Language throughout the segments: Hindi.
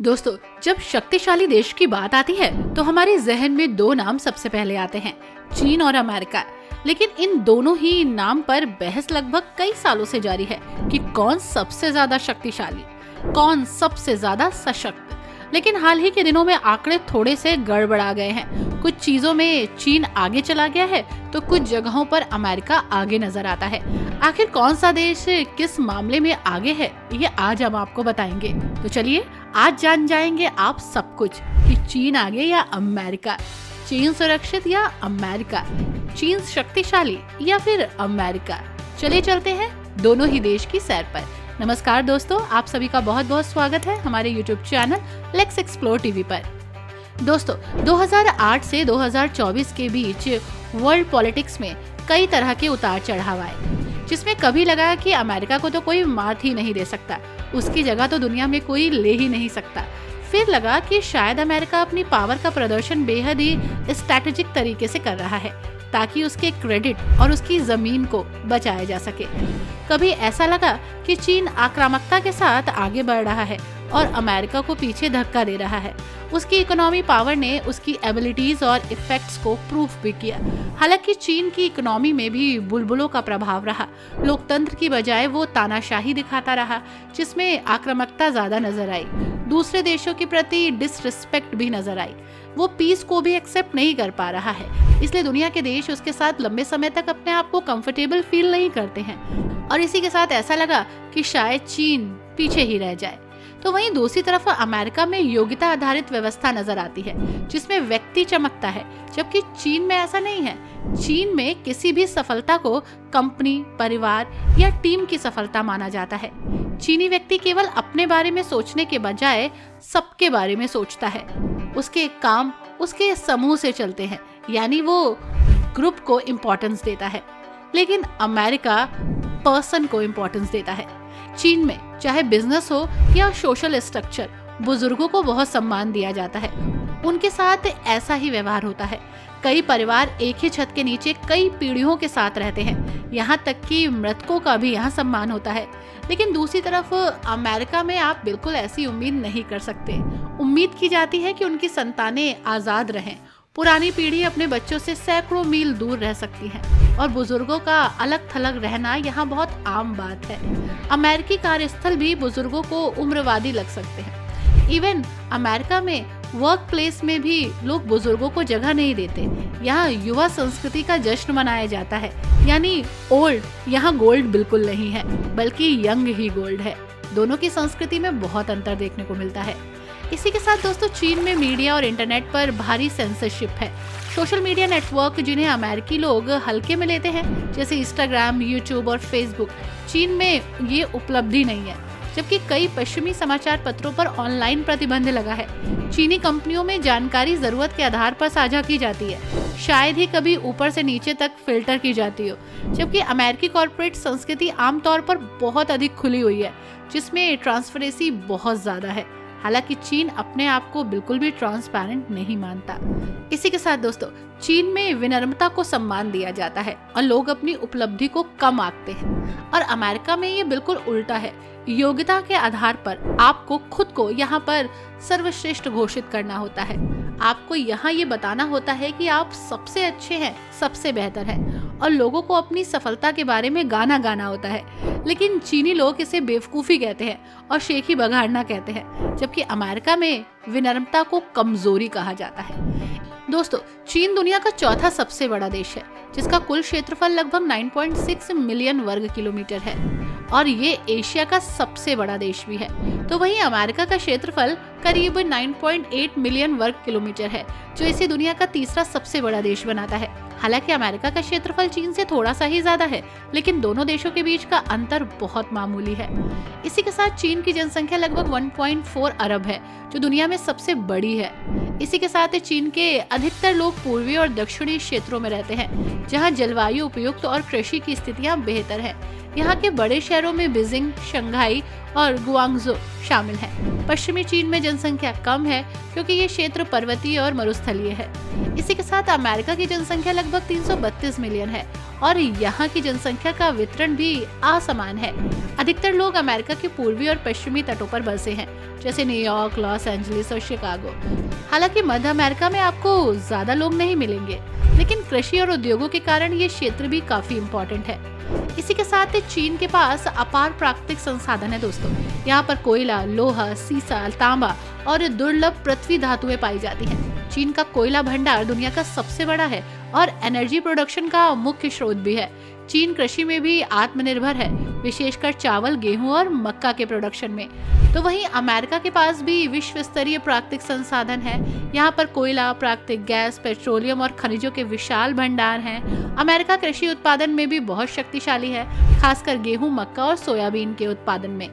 दोस्तों, जब शक्तिशाली देश की बात आती है तो हमारे जहन में दो नाम सबसे पहले आते हैं, चीन और अमेरिका। लेकिन इन दोनों ही नाम पर बहस लगभग कई सालों से जारी है कि कौन सबसे ज्यादा शक्तिशाली, कौन सबसे ज्यादा सशक्त। लेकिन हाल ही के दिनों में आंकड़े थोड़े से गड़बड़ा गए हैं। कुछ चीजों में चीन आगे चला गया है तो कुछ जगहों पर अमेरिका आगे नजर आता है। आखिर कौन सा देश किस मामले में आगे है, ये आज हम आपको बताएंगे। तो चलिए आज जान जाएंगे आप सब कुछ कि चीन आगे या अमेरिका, चीन सुरक्षित या अमेरिका, चीन शक्तिशाली या फिर अमेरिका। चलिए चलते हैं दोनों ही देश की सैर पर। नमस्कार दोस्तों, आप सभी का बहुत बहुत स्वागत है हमारे YouTube channel let's explore TV पर। दोस्तों, 2008 से 2024 के बीच वर्ल्ड पॉलिटिक्स में कई तरह के उतार चढ़ाव आए, जिसमें कभी लगा कि अमेरिका को तो कोई मात ही नहीं दे सकता, उसकी जगह तो दुनिया में कोई ले ही नहीं सकता। फिर लगा कि शायद अमेरिका अपनी पावर का प्रदर्शन बेहद ही स्ट्रैटेजिक तरीके से कर रहा है ताकि उसके क्रेडिट और उसकी जमीन को बचाया जा सके। कभी ऐसा लगा कि चीन आक्रामकता के साथ आगे बढ़ रहा है और अमेरिका को पीछे धक्का दे रहा है। उसकी इकोनॉमी पावर ने उसकी एबिलिटीज और इफेक्ट्स को प्रूफ भी किया। हालांकि चीन की इकोनॉमी में भी बुलबुलों का प्रभाव रहा। लोकतंत्र की बजाय वो तानाशाही दिखाता रहा, जिसमें आक्रामकता ज्यादा नजर आई। दूसरे देशों के प्रति डिसरिस्पेक्ट भी नजर आई। वो पीस को भी एक्सेप्ट नहीं कर पा रहा है, इसलिए दुनिया के देश उसके साथ लंबे समय तक अपने आप को कंफर्टेबल फील नहीं करते हैं और इसी के साथ ऐसा लगा कि शायद चीन पीछे ही रह जाए। तो वहीं दूसरी तरफ अमेरिका में योग्यता आधारित व्यवस्था नजर आती है, जिसमें व्यक्ति चमकता है, जबकि चीन में ऐसा नहीं है। चीन में किसी भी सफलता को कंपनी, परिवार या टीम की सफलता माना जाता है। चीनी व्यक्ति केवल अपने बारे में सोचने के बजाय सबके बारे में सोचता है। उसके काम उसके समूह से चलते हैं, यानी वो ग्रुप को इम्पोर्टेंस देता है। लेकिन अमेरिका पर्सन को इम्पोर्टेंस देता है। चीन में चाहे बिजनेस हो या सोशल स्ट्रक्चर, बुजुर्गों को बहुत सम्मान दिया जाता है। उनके साथ ऐसा ही व्यवहार होता है। कई परिवार एक ही छत के नीचे कई पीढ़ियों के साथ रहते हैं, यहाँ तक कि मृतकों का भी यहाँ सम्मान होता है। लेकिन दूसरी तरफ अमेरिका में आप बिल्कुल ऐसी उम्मीद नहीं कर सकते। उम्मीद की जाती है कि उनकी संतानें आजाद रहें। पुरानी पीढ़ी अपने बच्चों से सैकड़ों मील दूर रह सकती है और बुजुर्गों का अलग थलग रहना यहाँ बहुत आम बात है। अमेरिकी कार्यस्थल भी बुजुर्गों को उम्रवादी लग सकते हैं। इवन अमेरिका में वर्क प्लेस में भी लोग बुजुर्गों को जगह नहीं देते। यहाँ युवा संस्कृति का जश्न मनाया जाता है, यानी ओल्ड यहाँ गोल्ड बिल्कुल नहीं है, बल्कि यंग ही गोल्ड है। दोनों की संस्कृति में बहुत अंतर देखने को मिलता है। इसी के साथ दोस्तों, चीन में मीडिया और इंटरनेट पर भारी सेंसरशिप है। सोशल मीडिया नेटवर्क जिन्हें अमेरिकी लोग हल्के में लेते हैं, जैसे इंस्टाग्राम, यूट्यूब और फेसबुक, चीन में ये उपलब्धि नहीं है। जबकि कई पश्चिमी समाचार पत्रों पर ऑनलाइन प्रतिबंध लगा है। चीनी कंपनियों में जानकारी जरूरत के आधार पर साझा की जाती है, शायद ही कभी ऊपर से नीचे तक फिल्टर की जाती हो। जबकि अमेरिकी कॉर्पोरेट संस्कृति आमतौर पर बहुत अधिक खुली हुई है, जिसमें ट्रांसपेरेंसी बहुत ज्यादा है। हालांकि चीन अपने आप को बिल्कुल भी ट्रांसपेरेंट नहीं मानता। इसी के साथ दोस्तों, चीन में विनम्रता को सम्मान दिया जाता है और लोग अपनी उपलब्धि को कम आंकते हैं, और अमेरिका में ये बिल्कुल उल्टा है। योग्यता के आधार पर आपको खुद को यहाँ पर सर्वश्रेष्ठ घोषित करना होता है। आपको यहाँ ये बताना होता है कि आप सबसे अच्छे हैं, सबसे बेहतर हैं, और लोगों को अपनी सफलता के बारे में गाना गाना होता है। लेकिन चीनी लोग इसे बेवकूफ़ी कहते हैं और शेखी बघाड़ना कहते हैं, जबकि अमेरिका में विनम्रता को कमजोरी कहा जाता है। दोस्तों, चीन दुनिया का चौथा सबसे बड़ा देश है, जिसका कुल क्षेत्रफल लगभग 9.6 मिलियन वर्ग किलोमीटर है, और ये एशिया का सबसे बड़ा देश भी है। तो वहीं अमेरिका का क्षेत्रफल करीब 9.8 मिलियन वर्ग किलोमीटर है, जो इसे दुनिया का तीसरा सबसे बड़ा देश बनाता है। हालांकि अमेरिका का क्षेत्रफल चीन से थोड़ा सा ही ज्यादा है, लेकिन दोनों देशों के बीच का अंतर बहुत मामूली है। इसी के साथ चीन की जनसंख्या लगभग 1.4 अरब है, जो दुनिया में सबसे बड़ी है। इसी के साथ चीन के अधिकतर लोग पूर्वी और दक्षिणी क्षेत्रों में रहते हैं, जहां जलवायु उपयुक्त और कृषि की स्थितियां बेहतर हैं। यहाँ के बड़े शहरों में बीजिंग, शंघाई और गुआंगझो शामिल हैं। पश्चिमी चीन में जनसंख्या कम है क्योंकि ये क्षेत्र पर्वतीय और मरुस्थलीय है। इसी के साथ अमेरिका की जनसंख्या लगभग 332 मिलियन है और यहाँ की जनसंख्या का वितरण भी असमान है। अधिकतर लोग अमेरिका के पूर्वी और पश्चिमी तटों पर बसे हैं, जैसे न्यूयॉर्क, लॉस एंजलिस और शिकागो। हालांकि मध्य अमेरिका में आपको ज्यादा लोग नहीं मिलेंगे, लेकिन कृषि और उद्योगों के कारण ये क्षेत्र भी काफी इम्पोर्टेंट है। इसी के साथ चीन के पास अपार प्राकृतिक संसाधन है दोस्तों। यहाँ पर कोयला, लोहा, सीसा, तांबा और दुर्लभ पृथ्वी धातुएं पाई जाती हैं। चीन का कोयला भंडार दुनिया का सबसे बड़ा है और एनर्जी प्रोडक्शन का मुख्य स्रोत भी है। चीन कृषि में भी आत्मनिर्भर है, विशेषकर चावल, गेहूं और मक्का के प्रोडक्शन में। तो वहीं अमेरिका के पास भी विश्व स्तरीय प्राकृतिक संसाधन है। यहाँ पर कोयला, प्राकृतिक गैस, पेट्रोलियम और खनिजों के विशाल भंडार हैं। अमेरिका कृषि उत्पादन में भी बहुत शक्तिशाली है, खासकर गेहूं, मक्का और सोयाबीन के उत्पादन में।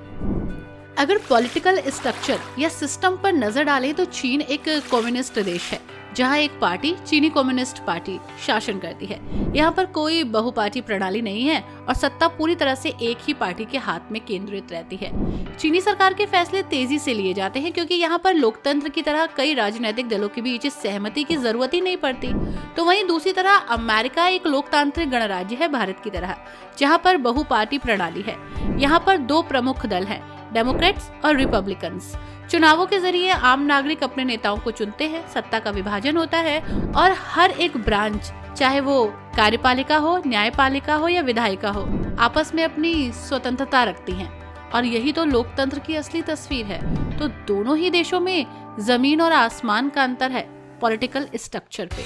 अगर पॉलिटिकल स्ट्रक्चर या सिस्टम पर नजर डालें तो चीन एक कम्युनिस्ट देश है, जहां एक पार्टी, चीनी कम्युनिस्ट पार्टी, शासन करती है। यहाँ पर कोई बहुपार्टी प्रणाली नहीं है और सत्ता पूरी तरह से एक ही पार्टी के हाथ में केंद्रित रहती है। चीनी सरकार के फैसले तेजी से लिए जाते हैं, क्योंकि यहाँ पर लोकतंत्र की तरह कई राजनीतिक दलों के बीच सहमति की जरूरत ही नहीं पड़ती। तो वहीं दूसरी तरह अमेरिका एक लोकतांत्रिक गणराज्य है, भारत की तरह, जहाँ पर बहुपार्टी प्रणाली है। यहाँ पर दो प्रमुख दल हैं, डेमोक्रेट्स और रिपब्लिकन्स। चुनावों के जरिए आम नागरिक अपने नेताओं को चुनते हैं, सत्ता का विभाजन होता है और हर एक ब्रांच, चाहे वो कार्यपालिका हो, न्यायपालिका हो या विधायिका हो, आपस में अपनी स्वतंत्रता रखती हैं। और यही तो लोकतंत्र की असली तस्वीर है। तो दोनों ही देशों में जमीन और आसमान का अंतर है पॉलिटिकल स्ट्रक्चर पे।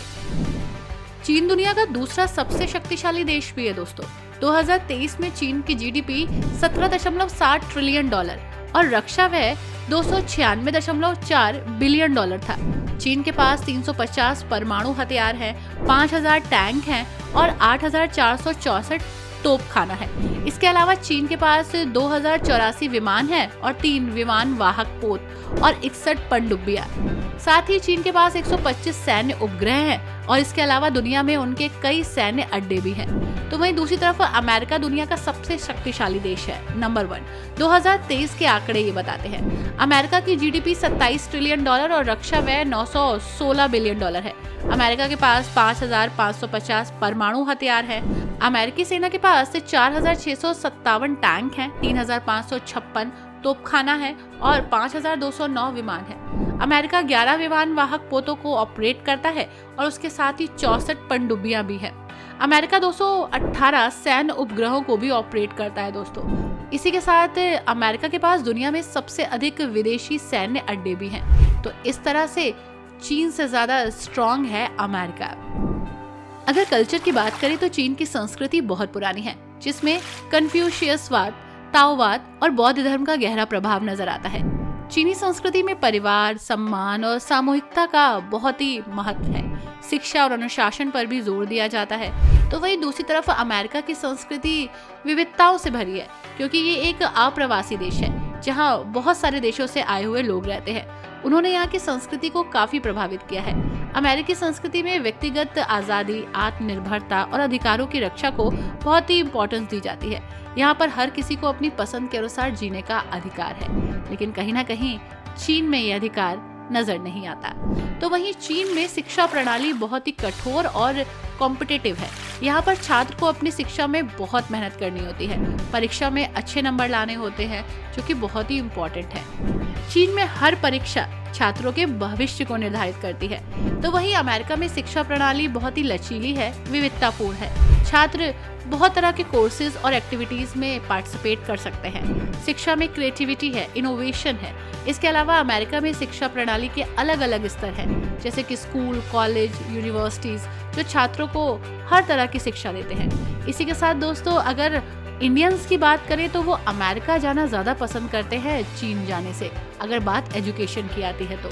चीन दुनिया का दूसरा सबसे शक्तिशाली देश भी है दोस्तों। 2023 में चीन की जीडीपी $17.7 ट्रिलियन और रक्षा व्यय $296.4 बिलियन था। चीन के पास 350 परमाणु हथियार हैं, 5000 टैंक हैं और 8464 तोपखाना है। इसके अलावा चीन के पास 2084 विमान हैं और 3 विमान वाहक पोत और 61 पनडुब्बियां। साथ ही चीन के पास 125 सैन्य उपग्रह हैं और इसके अलावा दुनिया में उनके कई सैन्य अड्डे भी हैं। तो वहीं दूसरी तरफ अमेरिका दुनिया का सबसे शक्तिशाली देश है, नंबर 1। 2023 के आंकड़े ये बताते हैं। अमेरिका की जीडीपी $27 ट्रिलियन और रक्षा व्यय $916 बिलियन है। अमेरिका के पास 5550 परमाणु हथियार है। अमेरिकी सेना के पास 4657 टैंक हैं, 3556 तोपखाना है और 5209 विमान है। अमेरिका 11 विमान वाहक पोतों को ऑपरेट करता है और उसके साथ ही 64 पनडुब्बियां भी है। अमेरिका 218 सैन्य उपग्रहों को भी ऑपरेट करता है दोस्तों। इसी के साथ अमेरिका के पास दुनिया में सबसे अधिक विदेशी सैन्य अड्डे भी हैं। तो इस तरह से चीन से ज्यादा स्ट्रॉन्ग है अमेरिका। अगर कल्चर की बात करें तो चीन की संस्कृति बहुत पुरानी है, जिसमें कन्फ्यूशियसवाद, ताओवाद और बौद्ध धर्म का गहरा प्रभाव नजर आता है। चीनी संस्कृति में परिवार, सम्मान और सामूहिकता का बहुत ही महत्व है। शिक्षा और अनुशासन पर भी जोर दिया जाता है। तो वहीं दूसरी तरफ अमेरिका की संस्कृति विविधताओं से भरी है, क्योंकि ये एक अप्रवासी देश है, जहाँ बहुत सारे देशों से आए हुए लोग रहते हैं। उन्होंने यहाँ की संस्कृति को काफी प्रभावित किया है। अमेरिकी संस्कृति में व्यक्तिगत आजादी, आत्मनिर्भरता और अधिकारों की रक्षा को बहुत ही इम्पोर्टेंस दी जाती है। यहाँ पर हर किसी को अपनी पसंद के अनुसार जीने का अधिकार है, लेकिन कहीं ना कहीं चीन में ये अधिकार नजर नहीं आता। तो वहीं चीन में शिक्षा प्रणाली बहुत ही कठोर और कॉम्पिटिटिव है। यहाँ पर छात्र को अपनी शिक्षा में बहुत मेहनत करनी होती है। परीक्षा में अच्छे नंबर लाने होते हैं, जो कि बहुत ही इम्पोर्टेंट है। चीन में हर परीक्षा छात्रों के भविष्य को निर्धारित करती है। तो वहीं अमेरिका में शिक्षा प्रणाली बहुत ही लचीली है, विविधतापूर्ण है। छात्र बहुत तरह के कोर्सेज और एक्टिविटीज में पार्टिसिपेट कर सकते हैं। शिक्षा में क्रिएटिविटी है, इनोवेशन है। इसके अलावा अमेरिका में शिक्षा प्रणाली के अलग अलग स्तर हैं, जैसे कि स्कूल, कॉलेज, यूनिवर्सिटीज, जो छात्रों को हर तरह की शिक्षा देते हैं। इसी के साथ दोस्तों, अगर इंडियंस की बात करें तो वो अमेरिका जाना ज्यादा पसंद करते हैं चीन जाने से, अगर बात एजुकेशन की आती है तो।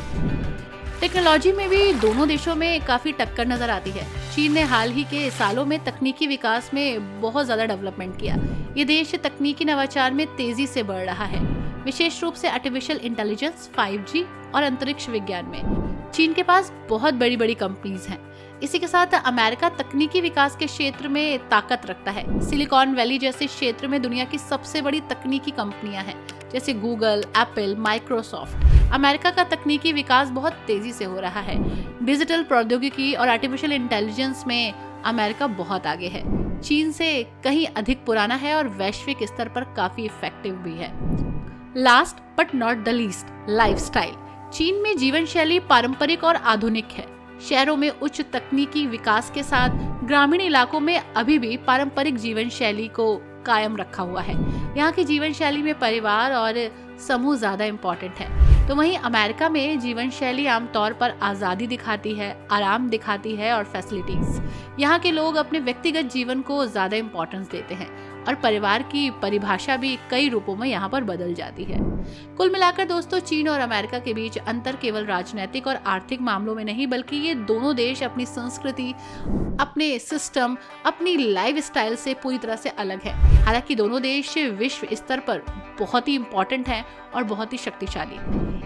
टेक्नोलॉजी में भी दोनों देशों में काफी टक्कर नजर आती है। चीन ने हाल ही के सालों में तकनीकी विकास में बहुत ज्यादा डेवलपमेंट किया। ये देश तकनीकी नवाचार में तेजी से बढ़ रहा है, विशेष रूप से आर्टिफिशियल इंटेलिजेंस, 5G और अंतरिक्ष विज्ञान में। चीन के पास बहुत बड़ी बड़ी कंपनीज हैं। इसी के साथ अमेरिका तकनीकी विकास के क्षेत्र में ताकत रखता है। सिलिकॉन वैली जैसे क्षेत्र में दुनिया की सबसे बड़ी तकनीकी कंपनियां हैं, जैसे गूगल, एप्पल, माइक्रोसॉफ्ट। अमेरिका का तकनीकी विकास बहुत तेजी से हो रहा है। डिजिटल प्रौद्योगिकी और आर्टिफिशियल इंटेलिजेंस में अमेरिका बहुत आगे है। चीन से कहीं अधिक पुराना है और वैश्विक स्तर पर काफी इफेक्टिव भी है। Last but not the least, lifestyle. चीन में जीवन शैली पारंपरिक और आधुनिक है। शहरों में उच्च तकनीकी विकास के साथ ग्रामीण इलाकों में अभी भी पारंपरिक जीवन शैली को कायम रखा हुआ है। यहाँ की जीवन शैली में परिवार और समूह ज्यादा इम्पोर्टेंट है। तो वहीं अमेरिका में जीवन शैली आमतौर पर आजादी दिखाती है, आराम दिखाती है और फैसिलिटीज। यहाँ के लोग अपने व्यक्तिगत जीवन को ज्यादा इम्पोर्टेंस देते हैं और परिवार की परिभाषा भी कई रूपों में यहाँ पर बदल जाती है। कुल मिलाकर दोस्तों, चीन और अमेरिका के बीच अंतर केवल राजनीतिक और आर्थिक मामलों में नहीं, बल्कि ये दोनों देश अपनी संस्कृति, अपने सिस्टम, अपनी लाइफस्टाइल से पूरी तरह से अलग है। हालांकि दोनों देश विश्व स्तर पर बहुत ही इम्पोर्टेंट हैं और बहुत ही शक्तिशाली।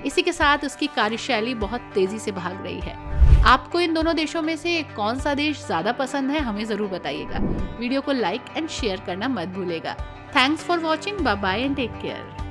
इसी के साथ उसकी कार्यशैली बहुत तेजी से भाग रही है। आपको इन दोनों देशों में से कौन सा देश ज्यादा पसंद है, हमें जरूर बताइएगा। वीडियो को लाइक एंड शेयर करना मत भूलेगा। Thanks for watching, bye bye and take care.